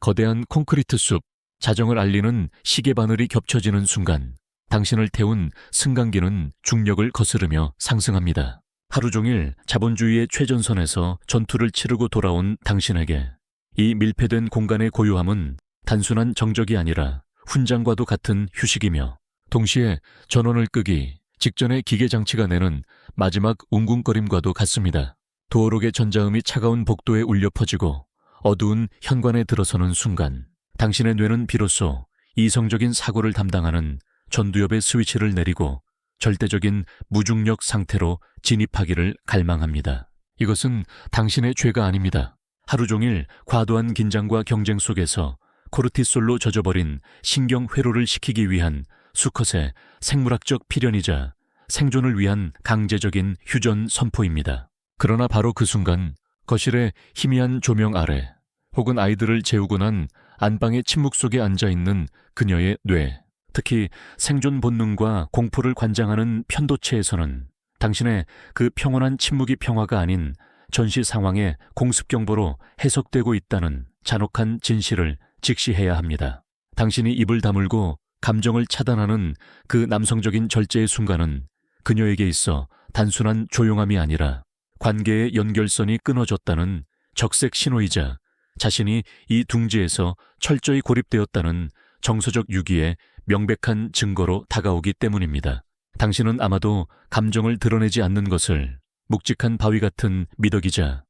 거대한 콘크리트 숲, 자정을 알리는 시계 바늘이 겹쳐지는 순간 당신을 태운 승강기는 중력을 거스르며 상승합니다. 하루 종일 자본주의의 최전선에서 전투를 치르고 돌아온 당신에게 이 밀폐된 공간의 고요함은 단순한 정적이 아니라 훈장과도 같은 휴식이며 동시에 전원을 끄기 직전의 기계장치가 내는 마지막 웅궁거림과도 같습니다. 도어록의 전자음이 차가운 복도에 울려 퍼지고 어두운 현관에 들어서는 순간 당신의 뇌는 비로소 이성적인 사고를 담당하는 전두엽의 스위치를 내리고 절대적인 무중력 상태로 진입하기를 갈망합니다. 이것은 당신의 죄가 아닙니다. 하루 종일 과도한 긴장과 경쟁 속에서 코르티솔로 젖어버린 신경 회로를 식히기 위한 수컷의 생물학적 필연이자 생존을 위한 강제적인 휴전 선포입니다. 그러나 바로 그 순간 거실의 희미한 조명 아래 혹은 아이들을 재우고 난 안방의 침묵 속에 앉아있는 그녀의 뇌, 특히 생존 본능과 공포를 관장하는 편도체에서는 당신의 그 평온한 침묵이 평화가 아닌 전시 상황의 공습경보로 해석되고 있다는 잔혹한 진실을 직시해야 합니다. 당신이 입을 다물고 감정을 차단하는 그 남성적인 절제의 순간은 그녀에게 있어 단순한 조용함이 아니라 관계의 연결선이 끊어졌다는 적색 신호이자 자신이 이 둥지에서 철저히 고립되었다는 정서적 유기의 명백한 증거로 다가오기 때문입니다. 당신은 아마도 감정을 드러내지 않는 것을 묵직한 바위 같은 미덕이자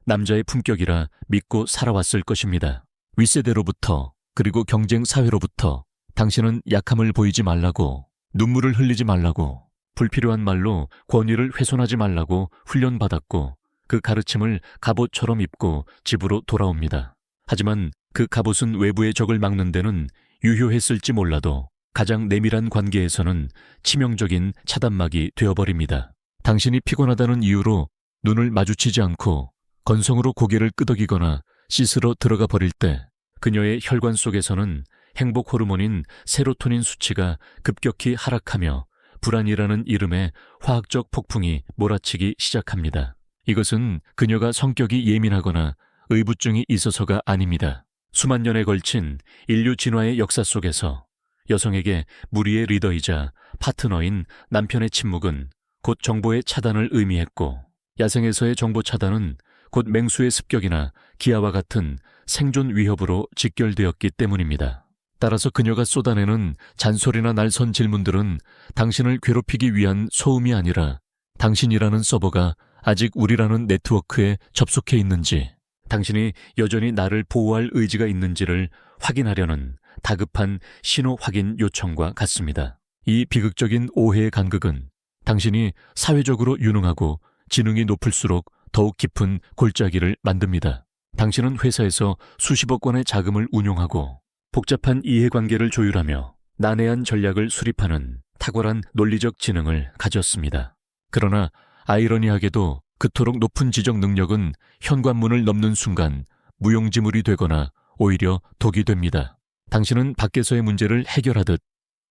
남자의 품격이라 믿고 살아왔을 것입니다. 윗세대로부터 그리고 경쟁 사회로부터 당신은 약함을 보이지 말라고, 눈물을 흘리지 말라고, 불필요한 말로 권위를 훼손하지 말라고 훈련받았고 그 가르침을 갑옷처럼 입고 집으로 돌아옵니다. 하지만 그 갑옷은 외부의 적을 막는 데는 유효했을지 몰라도 가장 내밀한 관계에서는 치명적인 차단막이 되어버립니다. 당신이 피곤하다는 이유로 눈을 마주치지 않고 건성으로 고개를 끄덕이거나 씻으러 들어가 버릴 때 그녀의 혈관 속에서는 행복 호르몬인 세로토닌 수치가 급격히 하락하며 불안이라는 이름의 화학적 폭풍이 몰아치기 시작합니다. 이것은 그녀가 성격이 예민하거나 의부증이 있어서가 아닙니다. 수만 년에 걸친 인류 진화의 역사 속에서 여성에게 무리의 리더이자 파트너인 남편의 침묵은 곧 정보의 차단을 의미했고 야생에서의 정보 차단은 곧 맹수의 습격이나 기아와 같은 생존 위협으로 직결되었기 때문입니다. 따라서 그녀가 쏟아내는 잔소리나 날선 질문들은 당신을 괴롭히기 위한 소음이 아니라 당신이라는 서버가 아직 우리라는 네트워크에 접속해 있는지, 당신이 여전히 나를 보호할 의지가 있는지를 확인하려는 다급한 신호 확인 요청과 같습니다. 이 비극적인 오해의 간극은 당신이 사회적으로 유능하고 지능이 높을수록 더욱 깊은 골짜기를 만듭니다. 당신은 회사에서 수십억 원의 자금을 운용하고 복잡한 이해관계를 조율하며 난해한 전략을 수립하는 탁월한 논리적 지능을 가졌습니다. 그러나 아이러니하게도 그토록 높은 지적 능력은 현관문을 넘는 순간 무용지물이 되거나 오히려 독이 됩니다. 당신은 밖에서의 문제를 해결하듯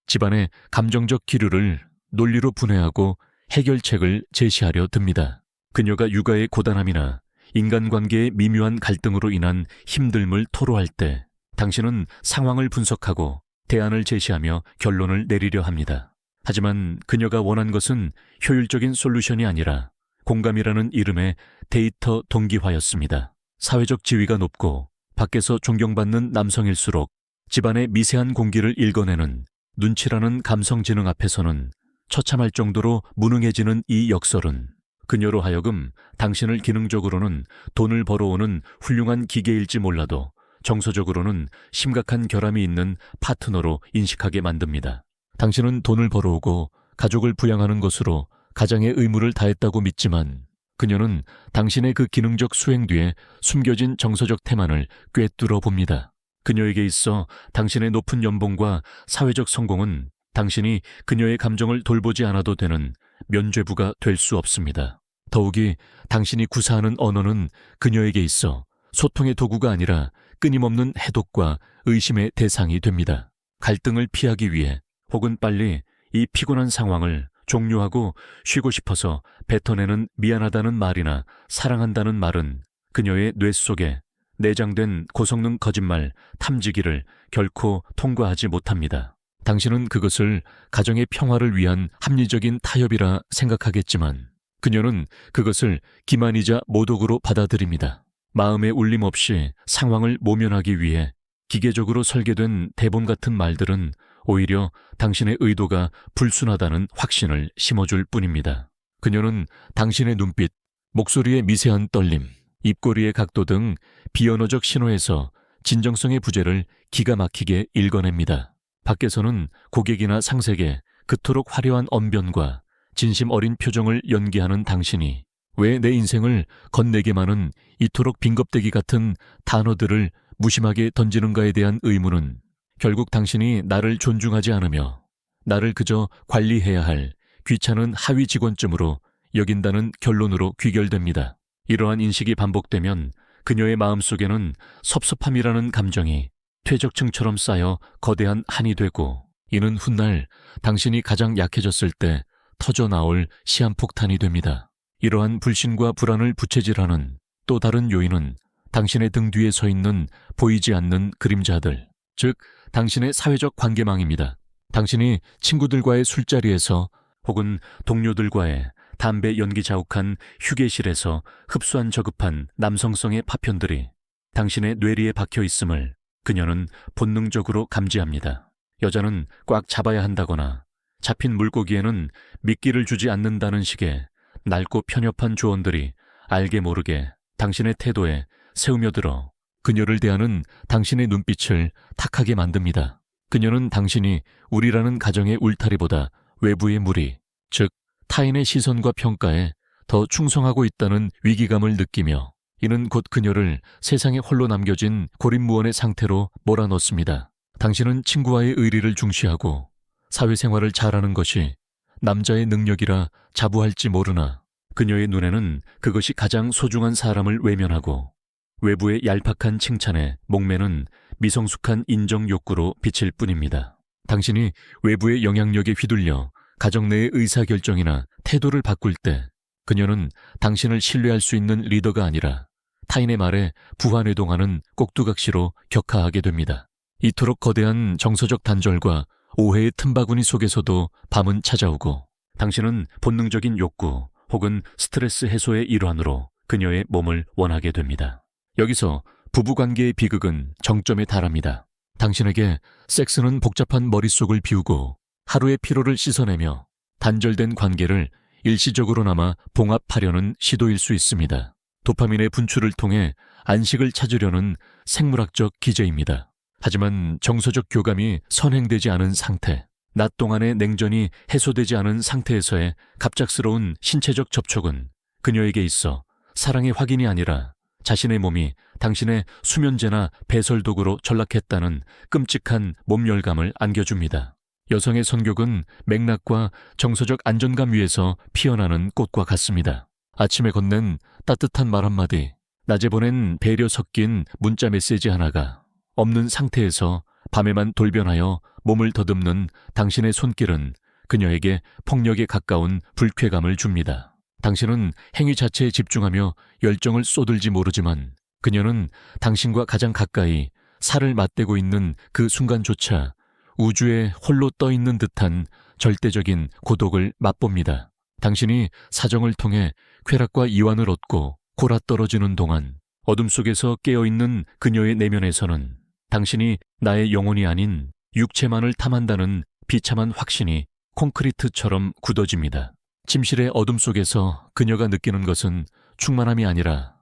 집안의 감정적 기류를 논리로 분해하고 해결책을 제시하려 듭니다. 그녀가 육아의 고단함이나 인간관계의 미묘한 갈등으로 인한 힘듦을 토로할 때 당신은 상황을 분석하고 대안을 제시하며 결론을 내리려 합니다. 하지만 그녀가 원한 것은 효율적인 솔루션이 아니라 공감이라는 이름의 데이터 동기화였습니다. 사회적 지위가 높고 밖에서 존경받는 남성일수록 집안의 미세한 공기를 읽어내는 눈치라는 감성지능 앞에서는 처참할 정도로 무능해지는 이 역설은 그녀로 하여금 당신을 기능적으로는 돈을 벌어오는 훌륭한 기계일지 몰라도 정서적으로는 심각한 결함이 있는 파트너로 인식하게 만듭니다. 당신은 돈을 벌어오고 가족을 부양하는 것으로 가장의 의무를 다했다고 믿지만 그녀는 당신의 그 기능적 수행 뒤에 숨겨진 정서적 태만을 꿰뚫어 봅니다. 그녀에게 있어 당신의 높은 연봉과 사회적 성공은 당신이 그녀의 감정을 돌보지 않아도 되는 면죄부가 될 수 없습니다. 더욱이 당신이 구사하는 언어는 그녀에게 있어 소통의 도구가 아니라 끊임없는 해독과 의심의 대상이 됩니다. 갈등을 피하기 위해 혹은 빨리 이 피곤한 상황을 종료하고 쉬고 싶어서 뱉어내는 미안하다는 말이나 사랑한다는 말은 그녀의 뇌 속에 내장된 고성능 거짓말, 탐지기를 결코 통과하지 못합니다. 당신은 그것을 가정의 평화를 위한 합리적인 타협이라 생각하겠지만 그녀는 그것을 기만이자 모독으로 받아들입니다. 마음의 울림 없이 상황을 모면하기 위해 기계적으로 설계된 대본 같은 말들은 오히려 당신의 의도가 불순하다는 확신을 심어줄 뿐입니다. 그녀는 당신의 눈빛, 목소리의 미세한 떨림, 입꼬리의 각도 등 비언어적 신호에서 진정성의 부재를 기가 막히게 읽어냅니다. 밖에서는 고객이나 상세게 그토록 화려한 언변과 진심 어린 표정을 연기하는 당신이 왜 내 인생을 건네게만은 이토록 빈겁대기 같은 단어들을 무심하게 던지는가에 대한 의문은 결국 당신이 나를 존중하지 않으며 나를 그저 관리해야 할 귀찮은 하위 직원쯤으로 여긴다는 결론으로 귀결됩니다. 이러한 인식이 반복되면 그녀의 마음속에는 섭섭함이라는 감정이 퇴적층처럼 쌓여 거대한 한이 되고 이는 훗날 당신이 가장 약해졌을 때 터져나올 시한폭탄이 됩니다. 이러한 불신과 불안을 부채질하는 또 다른 요인은 당신의 등 뒤에 서 있는 보이지 않는 그림자들, 즉 당신의 사회적 관계망입니다. 당신이 친구들과의 술자리에서 혹은 동료들과의 담배 연기 자욱한 휴게실에서 흡수한 저급한 남성성의 파편들이 당신의 뇌리에 박혀 있음을 그녀는 본능적으로 감지합니다. 여자는 꽉 잡아야 한다거나 잡힌 물고기에는 미끼를 주지 않는다는 식의 낡고 편협한 조언들이 알게 모르게 당신의 태도에 새우며들어 그녀를 대하는 당신의 눈빛을 탁하게 만듭니다. 그녀는 당신이 우리라는 가정의 울타리보다 외부의 무리, 즉 타인의 시선과 평가에 더 충성하고 있다는 위기감을 느끼며 이는 곧 그녀를 세상에 홀로 남겨진 고립무원의 상태로 몰아넣습니다. 당신은 친구와의 의리를 중시하고 사회생활을 잘하는 것이 남자의 능력이라 자부할지 모르나 그녀의 눈에는 그것이 가장 소중한 사람을 외면하고 외부의 얄팍한 칭찬에 목매는 미성숙한 인정 욕구로 비칠 뿐입니다. 당신이 외부의 영향력에 휘둘려 가정 내의 의사결정이나 태도를 바꿀 때 그녀는 당신을 신뢰할 수 있는 리더가 아니라 타인의 말에 부하뇌동하는 꼭두각시로 격하하게 됩니다. 이토록 거대한 정서적 단절과 오해의 틈바구니 속에서도 밤은 찾아오고 당신은 본능적인 욕구 혹은 스트레스 해소의 일환으로 그녀의 몸을 원하게 됩니다. 여기서 부부관계의 비극은 정점에 달합니다. 당신에게 섹스는 복잡한 머릿속을 비우고 하루의 피로를 씻어내며 단절된 관계를 일시적으로나마 봉합하려는 시도일 수 있습니다. 도파민의 분출을 통해 안식을 찾으려는 생물학적 기제입니다. 하지만 정서적 교감이 선행되지 않은 상태, 낮 동안의 냉전이 해소되지 않은 상태에서의 갑작스러운 신체적 접촉은 그녀에게 있어 사랑의 확인이 아니라 자신의 몸이 당신의 수면제나 배설독으로 전락했다는 끔찍한 몸열감을 안겨줍니다. 여성의 성욕은 맥락과 정서적 안정감 위에서 피어나는 꽃과 같습니다. 아침에 건넨 따뜻한 말 한마디, 낮에 보낸 배려 섞인 문자 메시지 하나가 없는 상태에서 밤에만 돌변하여 몸을 더듬는 당신의 손길은 그녀에게 폭력에 가까운 불쾌감을 줍니다. 당신은 행위 자체에 집중하며 열정을 쏟을지 모르지만 그녀는 당신과 가장 가까이 살을 맞대고 있는 그 순간조차 우주에 홀로 떠 있는 듯한 절대적인 고독을 맛봅니다. 당신이 사정을 통해 쾌락과 이완을 얻고 골아떨어지는 동안 어둠 속에서 깨어있는 그녀의 내면에서는 당신이 나의 영혼이 아닌 육체만을 탐한다는 비참한 확신이 콘크리트처럼 굳어집니다. 침실의 어둠 속에서 그녀가 느끼는 것은 충만함이 아니라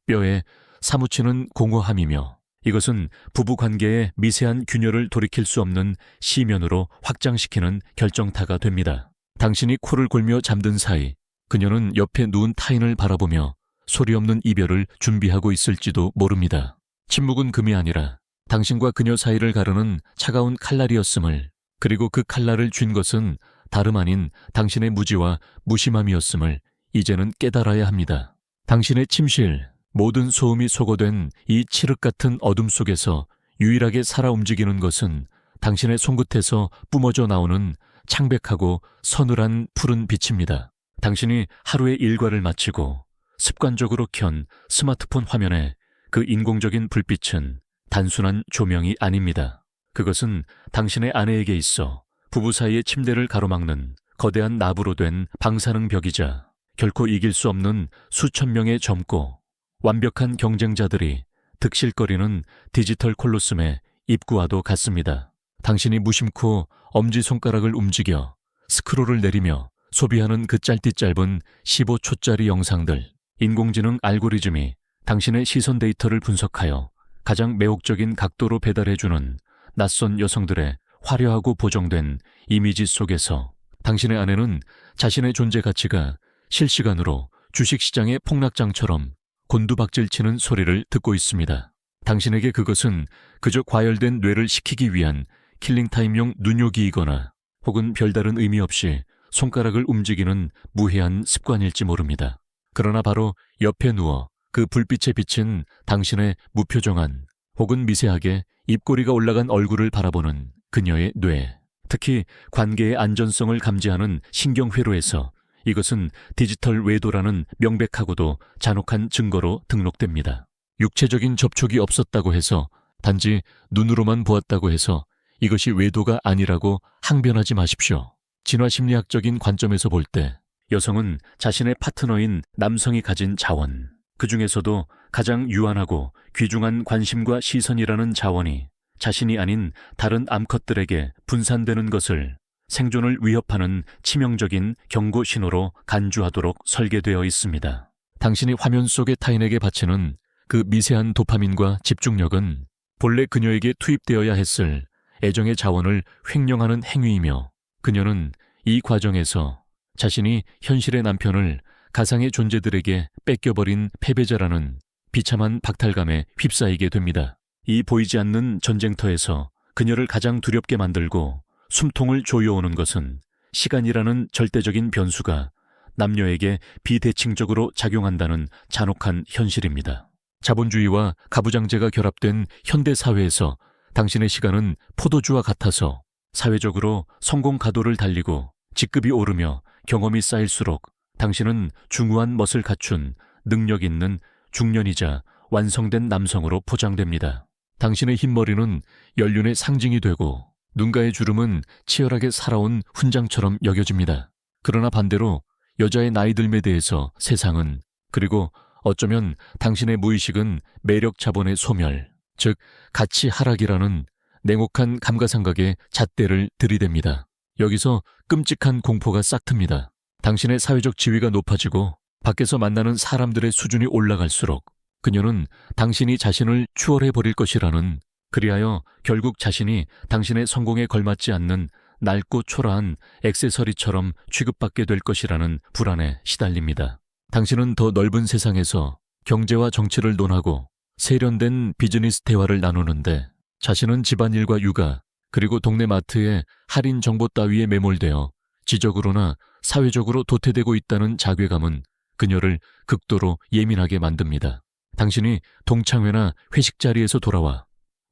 뼈에 사무치는 공허함이며 이것은 부부관계의 미세한 균열을 돌이킬 수 없는 시면으로 확장시키는 결정타가 됩니다. 당신이 코를 골며 잠든 사이 그녀는 옆에 누운 타인을 바라보며 소리 없는 이별을 준비하고 있을지도 모릅니다. 침묵은 금이 아니라 당신과 그녀 사이를 가르는 차가운 칼날이었음을, 그리고 그 칼날을 쥔 것은 다름 아닌 당신의 무지와 무심함이었음을 이제는 깨달아야 합니다. 당신의 침실, 모든 소음이 소거된 이 칠흑 같은 어둠 속에서 유일하게 살아 움직이는 것은 당신의 손끝에서 뿜어져 나오는 창백하고 서늘한 푸른 빛입니다. 당신이 하루의 일과를 마치고 습관적으로 켠 스마트폰 화면에 그 인공적인 불빛은 단순한 조명이 아닙니다. 그것은 당신의 아내에게 있어 부부 사이의 침대를 가로막는 거대한 나부로 된 방사능벽이자 결코 이길 수 없는 수천 명의 젊고 완벽한 경쟁자들이 득실거리는 디지털 콜로세움의 입구와도 같습니다. 당신이 무심코 엄지손가락을 움직여 스크롤을 내리며 소비하는 그 짧디짧은 15초짜리 영상들, 인공지능 알고리즘이 당신의 시선 데이터를 분석하여 가장 매혹적인 각도로 배달해주는 낯선 여성들의 화려하고 보정된 이미지 속에서 당신의 아내는 자신의 존재 가치가 실시간으로 주식시장의 폭락장처럼 곤두박질치는 소리를 듣고 있습니다. 당신에게 그것은 그저 과열된 뇌를 식히기 위한 킬링타임용 눈요기이거나 혹은 별다른 의미 없이 손가락을 움직이는 무해한 습관일지 모릅니다. 그러나 바로 옆에 누워 그 불빛에 비친 당신의 무표정한 혹은 미세하게 입꼬리가 올라간 얼굴을 바라보는 그녀의 뇌, 특히 관계의 안전성을 감지하는 신경회로에서 이것은 디지털 외도라는 명백하고도 잔혹한 증거로 등록됩니다. 육체적인 접촉이 없었다고 해서, 단지 눈으로만 보았다고 해서 이것이 외도가 아니라고 항변하지 마십시오. 진화심리학적인 관점에서 볼 때 여성은 자신의 파트너인 남성이 가진 자원, 그 중에서도 가장 유한하고 귀중한 관심과 시선이라는 자원이 자신이 아닌 다른 암컷들에게 분산되는 것을 생존을 위협하는 치명적인 경고 신호로 간주하도록 설계되어 있습니다. 당신이 화면 속의 타인에게 바치는 그 미세한 도파민과 집중력은 본래 그녀에게 투입되어야 했을 애정의 자원을 횡령하는 행위이며, 그녀는 이 과정에서 자신이 현실의 남편을 가상의 존재들에게 뺏겨버린 패배자라는 비참한 박탈감에 휩싸이게 됩니다. 이 보이지 않는 전쟁터에서 그녀를 가장 두렵게 만들고 숨통을 조여오는 것은 시간이라는 절대적인 변수가 남녀에게 비대칭적으로 작용한다는 잔혹한 현실입니다. 자본주의와 가부장제가 결합된 현대 사회에서 당신의 시간은 포도주와 같아서 사회적으로 성공 가도를 달리고 직급이 오르며 경험이 쌓일수록 당신은 중후한 멋을 갖춘 능력 있는 중년이자 완성된 남성으로 포장됩니다. 당신의 흰머리는 연륜의 상징이 되고 눈가의 주름은 치열하게 살아온 훈장처럼 여겨집니다. 그러나 반대로 여자의 나이 듦에 대해서 세상은, 그리고 어쩌면 당신의 무의식은 매력 자본의 소멸, 즉 가치 하락이라는 냉혹한 감가상각의 잣대를 들이댑니다. 여기서 끔찍한 공포가 싹틉니다. 당신의 사회적 지위가 높아지고 밖에서 만나는 사람들의 수준이 올라갈수록 그녀는 당신이 자신을 추월해버릴 것이라는, 그리하여 결국 자신이 당신의 성공에 걸맞지 않는 낡고 초라한 액세서리처럼 취급받게 될 것이라는 불안에 시달립니다. 당신은 더 넓은 세상에서 경제와 정치를 논하고 세련된 비즈니스 대화를 나누는데 자신은 집안일과 육아, 그리고 동네 마트의 할인 정보 따위에 매몰되어 지적으로나 사회적으로 도태되고 있다는 자괴감은 그녀를 극도로 예민하게 만듭니다. 당신이 동창회나 회식 자리에서 돌아와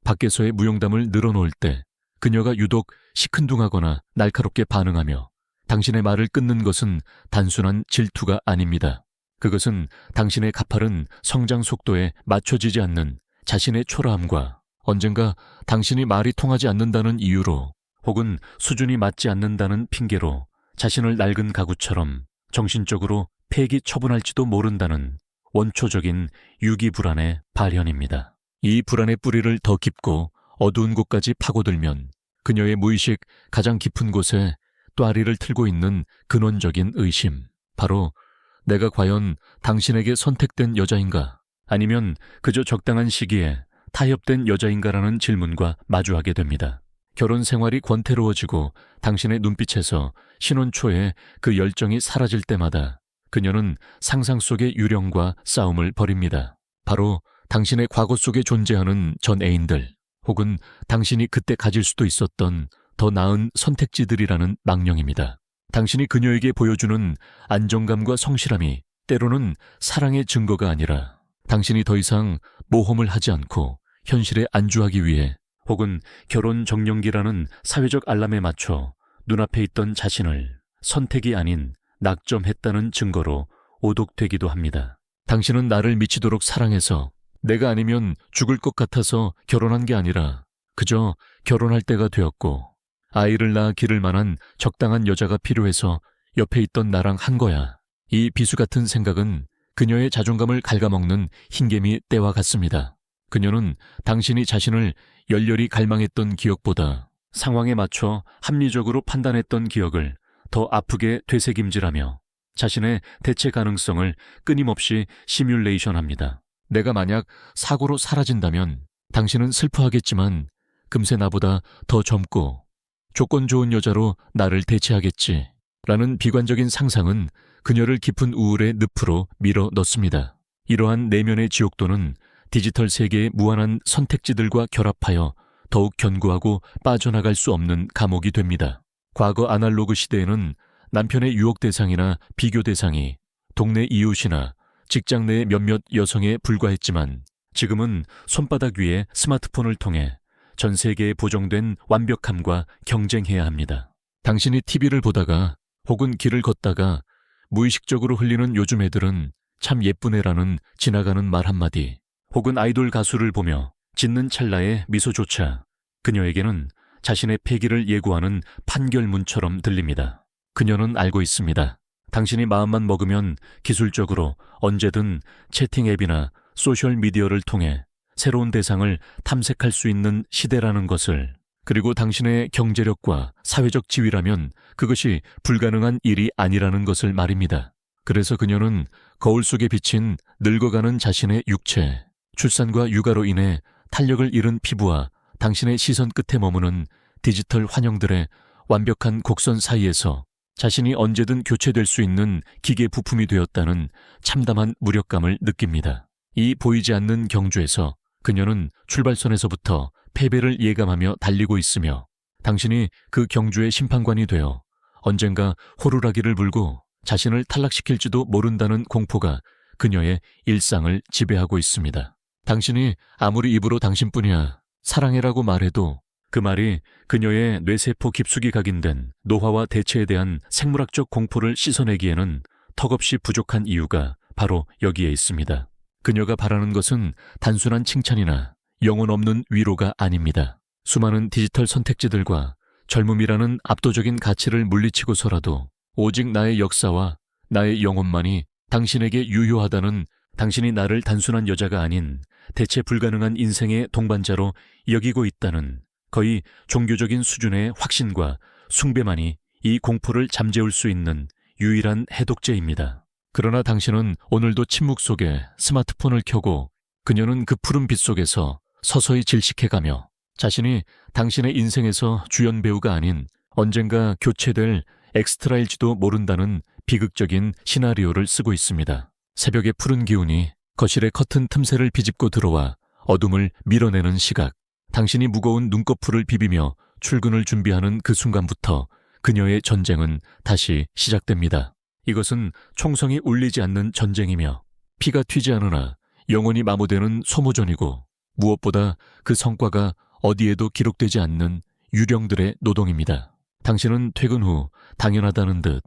밖에서의 무용담을 늘어놓을 때 그녀가 유독 시큰둥하거나 날카롭게 반응하며 당신의 말을 끊는 것은 단순한 질투가 아닙니다. 그것은 당신의 가파른 성장 속도에 맞춰지지 않는 자신의 초라함과 언젠가 당신이 말이 통하지 않는다는 이유로 혹은 수준이 맞지 않는다는 핑계로 자신을 낡은 가구처럼 정신적으로 폐기 처분할지도 모른다는 원초적인 유기불안의 발현입니다. 이 불안의 뿌리를 더 깊고 어두운 곳까지 파고들면 그녀의 무의식 가장 깊은 곳에 또아리를 틀고 있는 근원적인 의심, 바로 내가 과연 당신에게 선택된 여자인가, 아니면 그저 적당한 시기에 타협된 여자인가라는 질문과 마주하게 됩니다. 결혼 생활이 권태로워지고 당신의 눈빛에서 신혼 초에 그 열정이 사라질 때마다 그녀는 상상 속의 유령과 싸움을 벌입니다. 바로 당신의 과거 속에 존재하는 전 애인들, 혹은 당신이 그때 가질 수도 있었던 더 나은 선택지들이라는 망령입니다. 당신이 그녀에게 보여주는 안정감과 성실함이 때로는 사랑의 증거가 아니라 당신이 더 이상 모험을 하지 않고 현실에 안주하기 위해, 혹은 결혼 정년기라는 사회적 알람에 맞춰 눈앞에 있던 자신을 선택이 아닌 낙점했다는 증거로 오독되기도 합니다. 당신은 나를 미치도록 사랑해서 내가 아니면 죽을 것 같아서 결혼한 게 아니라 그저 결혼할 때가 되었고 아이를 낳아 기를 만한 적당한 여자가 필요해서 옆에 있던 나랑 한 거야. 이 비수 같은 생각은 그녀의 자존감을 갉아먹는 흰개미 때와 같습니다. 그녀는 당신이 자신을 열렬히 갈망했던 기억보다 상황에 맞춰 합리적으로 판단했던 기억을 더 아프게 되새김질하며 자신의 대체 가능성을 끊임없이 시뮬레이션합니다. 내가 만약 사고로 사라진다면 당신은 슬퍼하겠지만 금세 나보다 더 젊고 조건 좋은 여자로 나를 대체하겠지 라는 비관적인 상상은 그녀를 깊은 우울의 늪으로 밀어 넣습니다. 이러한 내면의 지옥도는 디지털 세계의 무한한 선택지들과 결합하여 더욱 견고하고 빠져나갈 수 없는 감옥이 됩니다. 과거 아날로그 시대에는 남편의 유혹 대상이나 비교 대상이 동네 이웃이나 직장 내의 몇몇 여성에 불과했지만 지금은 손바닥 위에 스마트폰을 통해 전 세계에 보정된 완벽함과 경쟁해야 합니다. 당신이 TV를 보다가 혹은 길을 걷다가 무의식적으로 흘리는 요즘 애들은 참 예쁜 애라는 지나가는 말 한마디, 혹은 아이돌 가수를 보며 짓는 찰나의 미소조차 그녀에게는 자신의 패기를 예고하는 판결문처럼 들립니다. 그녀는 알고 있습니다. 당신이 마음만 먹으면 기술적으로 언제든 채팅 앱이나 소셜미디어를 통해 새로운 대상을 탐색할 수 있는 시대라는 것을, 그리고 당신의 경제력과 사회적 지위라면 그것이 불가능한 일이 아니라는 것을 말입니다. 그래서 그녀는 거울 속에 비친 늙어가는 자신의 육체, 출산과 육아로 인해 탄력을 잃은 피부와 당신의 시선 끝에 머무는 디지털 환영들의 완벽한 곡선 사이에서 자신이 언제든 교체될 수 있는 기계 부품이 되었다는 참담한 무력감을 느낍니다. 이 보이지 않는 경주에서 그녀는 출발선에서부터 패배를 예감하며 달리고 있으며 당신이 그 경주의 심판관이 되어 언젠가 호루라기를 불고 자신을 탈락시킬지도 모른다는 공포가 그녀의 일상을 지배하고 있습니다. 당신이 아무리 입으로 당신뿐이야, 사랑해라고 말해도 그 말이 그녀의 뇌세포 깊숙이 각인된 노화와 대체에 대한 생물학적 공포를 씻어내기에는 턱없이 부족한 이유가 바로 여기에 있습니다. 그녀가 바라는 것은 단순한 칭찬이나 영혼 없는 위로가 아닙니다. 수많은 디지털 선택지들과 젊음이라는 압도적인 가치를 물리치고서라도 오직 나의 역사와 나의 영혼만이 당신에게 유효하다는, 당신이 나를 단순한 여자가 아닌 대체 불가능한 인생의 동반자로 여기고 있다는 거의 종교적인 수준의 확신과 숭배만이 이 공포를 잠재울 수 있는 유일한 해독제입니다. 그러나 당신은 오늘도 침묵 속에 스마트폰을 켜고 그녀는 그 푸른 빛 속에서 서서히 질식해가며 자신이 당신의 인생에서 주연 배우가 아닌 언젠가 교체될 엑스트라일지도 모른다는 비극적인 시나리오를 쓰고 있습니다. 새벽의 푸른 기운이 거실의 커튼 틈새를 비집고 들어와 어둠을 밀어내는 시각, 당신이 무거운 눈꺼풀을 비비며 출근을 준비하는 그 순간부터 그녀의 전쟁은 다시 시작됩니다. 이것은 총성이 울리지 않는 전쟁이며 피가 튀지 않으나 영혼이 마모되는 소모전이고 무엇보다 그 성과가 어디에도 기록되지 않는 유령들의 노동입니다. 당신은 퇴근 후 당연하다는 듯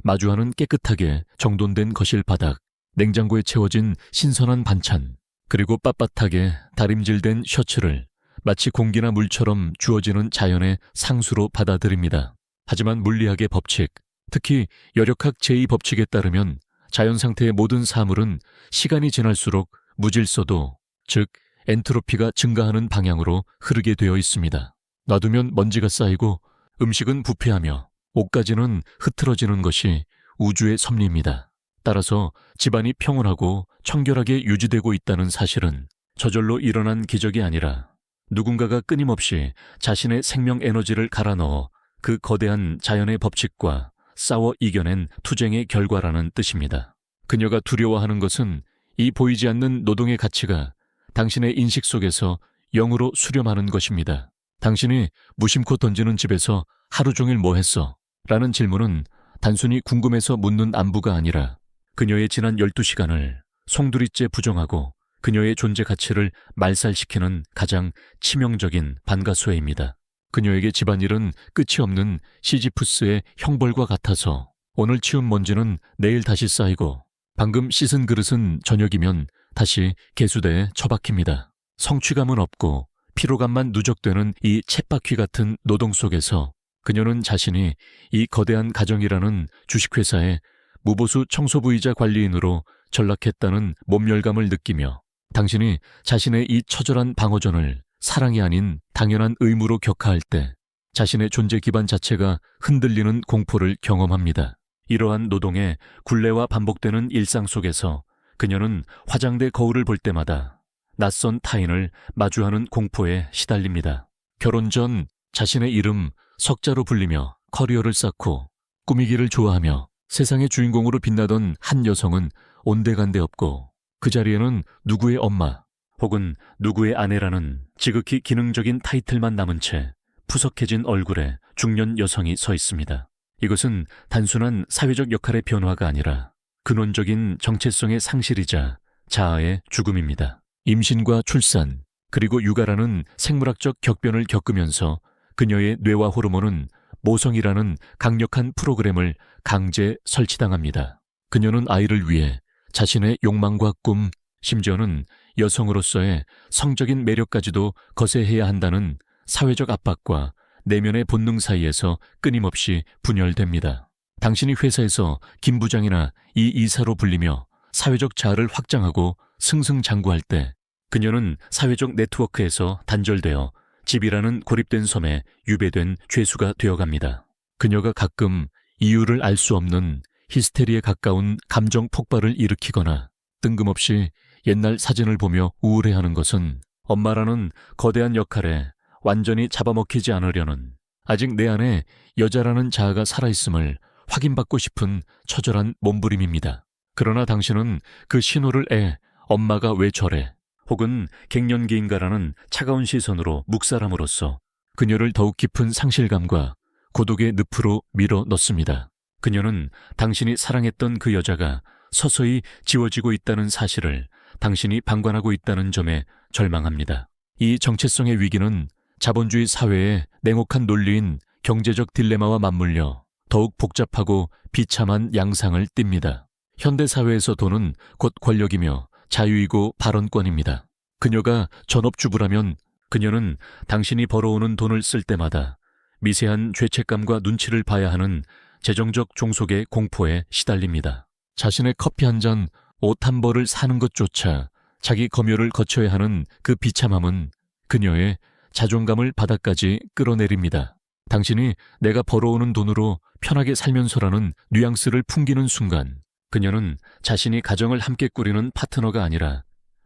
마주하는 깨끗하게 정돈된 거실 바닥, 냉장고에 채워진 신선한 반찬, 그리고 빳빳하게 다림질된 셔츠를 마치 공기나 물처럼 주어지는 자연의 상수로 받아들입니다. 하지만 물리학의 법칙, 특히 열역학 제2법칙에 따르면 자연 상태의 모든 사물은 시간이 지날수록 무질서도, 즉 엔트로피가 증가하는 방향으로 흐르게 되어 있습니다. 놔두면 먼지가 쌓이고 음식은 부패하며 옷가지는 흐트러지는 것이 우주의 섭리입니다. 따라서 집안이 평온하고 청결하게 유지되고 있다는 사실은 저절로 일어난 기적이 아니라 누군가가 끊임없이 자신의 생명 에너지를 갈아 넣어 그 거대한 자연의 법칙과 싸워 이겨낸 투쟁의 결과라는 뜻입니다. 그녀가 두려워하는 것은 이 보이지 않는 노동의 가치가 당신의 인식 속에서 영으로 수렴하는 것입니다. 당신이 무심코 던지는 집에서 하루 종일 뭐 했어? 라는 질문은 단순히 궁금해서 묻는 안부가 아니라 그녀의 지난 12시간을 송두리째 부정하고 그녀의 존재 가치를 말살시키는 가장 치명적인 반가수해입니다. 그녀에게 집안일은 끝이 없는 시지푸스의 형벌과 같아서 오늘 치운 먼지는 내일 다시 쌓이고 방금 씻은 그릇은 저녁이면 다시 개수대에 처박힙니다. 성취감은 없고 피로감만 누적되는 이 쳇바퀴 같은 노동 속에서 그녀는 자신이 이 거대한 가정이라는 주식회사의 무보수 청소부이자 관리인으로 전락했다는 몸열감을 느끼며 당신이 자신의 이 처절한 방어전을 사랑이 아닌 당연한 의무로 격하할 때 자신의 존재 기반 자체가 흔들리는 공포를 경험합니다. 이러한 노동의 굴레와 반복되는 일상 속에서 그녀는 화장대 거울을 볼 때마다 낯선 타인을 마주하는 공포에 시달립니다. 결혼 전 자신의 이름 석자로 불리며 커리어를 쌓고 꾸미기를 좋아하며 세상의 주인공으로 빛나던 한 여성은 온데간데 없고 그 자리에는 누구의 엄마 혹은 누구의 아내라는 지극히 기능적인 타이틀만 남은 채 푸석해진 얼굴의 중년 여성이 서 있습니다. 이것은 단순한 사회적 역할의 변화가 아니라 근원적인 정체성의 상실이자 자아의 죽음입니다. 임신과 출산, 그리고 육아라는 생물학적 격변을 겪으면서 그녀의 뇌와 호르몬은 모성이라는 강력한 프로그램을 강제 설치당합니다. 그녀는 아이를 위해 자신의 욕망과 꿈, 심지어는 여성으로서의 성적인 매력까지도 거세해야 한다는 사회적 압박과 내면의 본능 사이에서 끊임없이 분열됩니다. 당신이 회사에서 김 부장이나 이 이사로 불리며 사회적 자아를 확장하고 승승장구할 때 그녀는 사회적 네트워크에서 단절되어 집이라는 고립된 섬에 유배된 죄수가 되어갑니다. 그녀가 가끔 이유를 알 수 없는 히스테리에 가까운 감정 폭발을 일으키거나 뜬금없이 옛날 사진을 보며 우울해하는 것은 엄마라는 거대한 역할에 완전히 잡아먹히지 않으려는 아직 내 안에 여자라는 자아가 살아있음을 확인받고 싶은 처절한 몸부림입니다. 그러나 당신은 그 신호를 엄마가 왜 저래? 혹은 갱년기인가라는 차가운 시선으로 묵살함으로써 그녀를 더욱 깊은 상실감과 고독의 늪으로 밀어 넣습니다. 그녀는 당신이 사랑했던 그 여자가 서서히 지워지고 있다는 사실을 당신이 방관하고 있다는 점에 절망합니다. 이 정체성의 위기는 자본주의 사회의 냉혹한 논리인 경제적 딜레마와 맞물려 더욱 복잡하고 비참한 양상을 띱니다. 현대사회에서 돈은 곧 권력이며 자유이고 발언권입니다. 그녀가 전업주부라면 그녀는 당신이 벌어오는 돈을 쓸 때마다 미세한 죄책감과 눈치를 봐야 하는 재정적 종속의 공포에 시달립니다. 자신의 커피 한 잔, 옷 한 벌을 사는 것조차 자기 검열을 거쳐야 하는 그 비참함은 그녀의 자존감을 바닥까지 끌어내립니다. 당신이 내가 벌어오는 돈으로 편하게 살면서라는 뉘앙스를 풍기는 순간 그녀는 자신이 가정을 함께 꾸리는 파트너가 아니라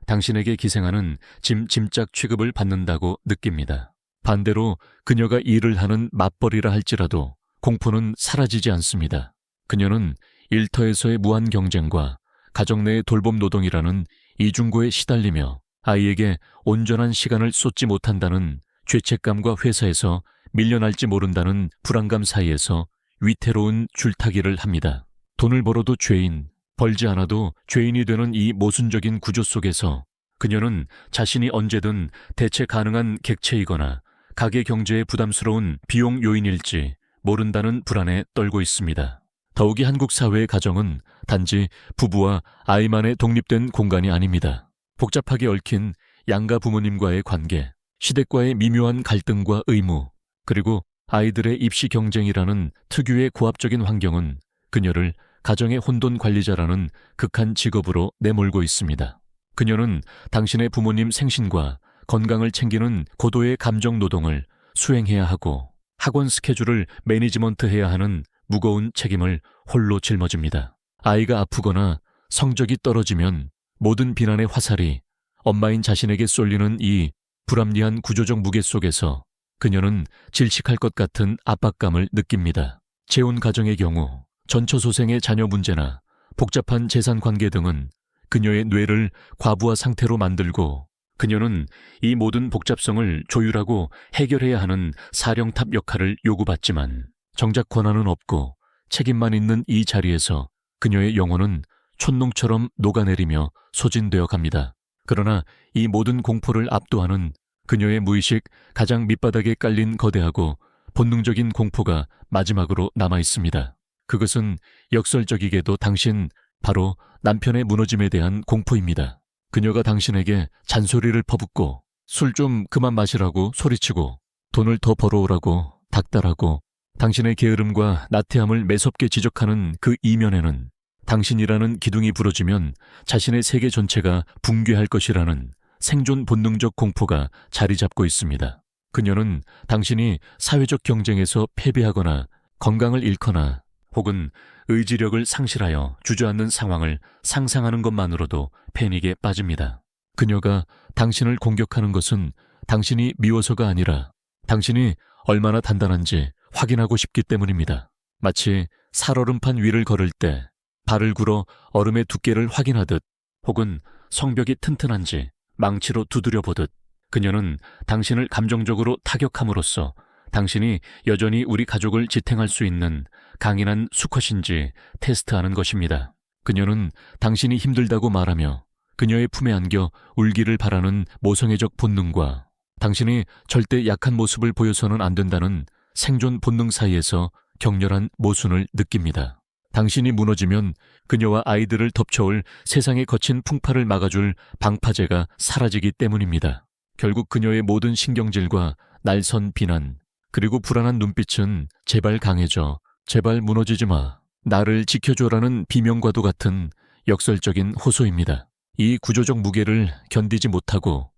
당신에게 기생하는 짐짝 취급을 받는다고 느낍니다. 반대로 그녀가 일을 하는 맞벌이라 할지라도 공포는 사라지지 않습니다. 그녀는 일터에서의 무한 경쟁과 가정 내의 돌봄 노동이라는 이중고에 시달리며 아이에게 온전한 시간을 쏟지 못한다는 죄책감과 회사에서 밀려날지 모른다는 불안감 사이에서 위태로운 줄타기를 합니다. 돈을 벌어도 죄인, 벌지 않아도 죄인이 되는 이 모순적인 구조 속에서 그녀는 자신이 언제든 대체 가능한 객체이거나 가계 경제에 부담스러운 비용 요인일지 모른다는 불안에 떨고 있습니다. 더욱이 한국 사회의 가정은 단지 부부와 아이만의 독립된 공간이 아닙니다. 복잡하게 얽힌 양가 부모님과의 관계, 시댁과의 미묘한 갈등과 의무, 그리고 아이들의 입시 경쟁이라는 특유의 고압적인 환경은 그녀를 가정의 혼돈 관리자라는 극한 직업으로 내몰고 있습니다. 그녀는 당신의 부모님 생신과 건강을 챙기는 고도의 감정 노동을 수행해야 하고 학원 스케줄을 매니지먼트해야 하는 무거운 책임을 홀로 짊어집니다. 아이가 아프거나 성적이 떨어지면 모든 비난의 화살이 엄마인 자신에게 쏠리는 이 불합리한 구조적 무게 속에서 그녀는 질식할 것 같은 압박감을 느낍니다. 재혼 가정의 경우 전처소생의 자녀 문제나 복잡한 재산 관계 등은 그녀의 뇌를 과부하 상태로 만들고 그녀는 이 모든 복잡성을 조율하고 해결해야 하는 사령탑 역할을 요구받지만 정작 권한은 없고 책임만 있는 이 자리에서 그녀의 영혼은 촛농처럼 녹아내리며 소진되어 갑니다. 그러나 이 모든 공포를 압도하는 그녀의 무의식 가장 밑바닥에 깔린 거대하고 본능적인 공포가 마지막으로 남아 있습니다. 그것은 역설적이게도 당신 바로 남편의 무너짐에 대한 공포입니다. 그녀가 당신에게 잔소리를 퍼붓고 술 좀 그만 마시라고 소리치고 돈을 더 벌어오라고 닥달하고 당신의 게으름과 나태함을 매섭게 지적하는 그 이면에는 당신이라는 기둥이 부러지면 자신의 세계 전체가 붕괴할 것이라는 생존 본능적 공포가 자리 잡고 있습니다. 그녀는 당신이 사회적 경쟁에서 패배하거나 건강을 잃거나 혹은 의지력을 상실하여 주저앉는 상황을 상상하는 것만으로도 패닉에 빠집니다. 그녀가 당신을 공격하는 것은 당신이 미워서가 아니라 당신이 얼마나 단단한지 확인하고 싶기 때문입니다. 마치 살얼음판 위를 걸을 때 발을 굴어 얼음의 두께를 확인하듯 혹은 성벽이 튼튼한지 망치로 두드려 보듯 그녀는 당신을 감정적으로 타격함으로써 당신이 여전히 우리 가족을 지탱할 수 있는 강인한 수컷인지 테스트하는 것입니다. 그녀는 당신이 힘들다고 말하며 그녀의 품에 안겨 울기를 바라는 모성애적 본능과 당신이 절대 약한 모습을 보여서는 안 된다는 생존 본능 사이에서 격렬한 모순을 느낍니다. 당신이 무너지면 그녀와 아이들을 덮쳐올 세상의 거친 풍파를 막아줄 방파제가 사라지기 때문입니다. 결국 그녀의 모든 신경질과 날선 비난, 그리고 불안한 눈빛은 제발 강해져, 제발 무너지지 마, 나를 지켜줘라는 비명과도 같은 역설적인 호소입니다. 이 구조적 무게를 견디지 못하고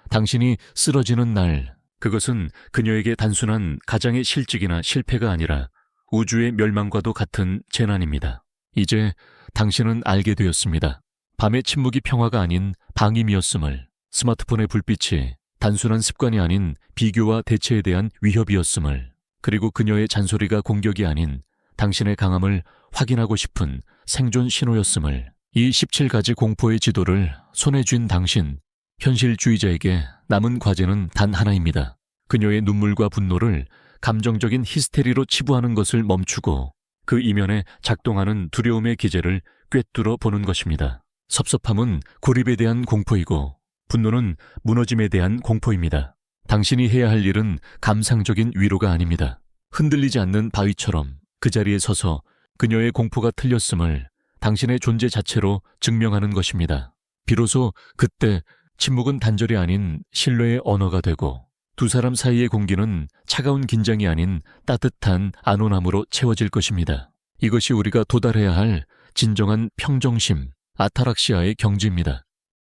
당신이 쓰러지는 날, 그것은 그녀에게 단순한 가장의 실직이나 실패가 아니라 우주의 멸망과도 같은 재난입니다. 이제 당신은 알게 되었습니다. 밤의 침묵이 평화가 아닌 방임이었음을, 스마트폰의 불빛이 단순한 습관이 아닌 비교와 대체에 대한 위협이었음을, 그리고 그녀의 잔소리가 공격이 아닌 당신의 강함을 확인하고 싶은 생존 신호였음을. 이 17가지 공포의 지도를 손에 쥔 당신, 현실주의자에게 남은 과제는 단 하나입니다. 그녀의 눈물과 분노를 감정적인 히스테리로 치부하는 것을 멈추고 그 이면에 작동하는 두려움의 기제를 꿰뚫어 보는 것입니다. 섭섭함은 고립에 대한 공포이고 분노는 무너짐에 대한 공포입니다. 당신이 해야 할 일은 감상적인 위로가 아닙니다. 흔들리지 않는 바위처럼 그 자리에 서서 그녀의 공포가 틀렸음을 당신의 존재 자체로 증명하는 것입니다. 비로소 그때 침묵은 단절이 아닌 신뢰의 언어가 되고 두 사람 사이의 공기는 차가운 긴장이 아닌 따뜻한 안온함으로 채워질 것입니다. 이것이 우리가 도달해야 할 진정한 평정심, 아타락시아의 경지입니다.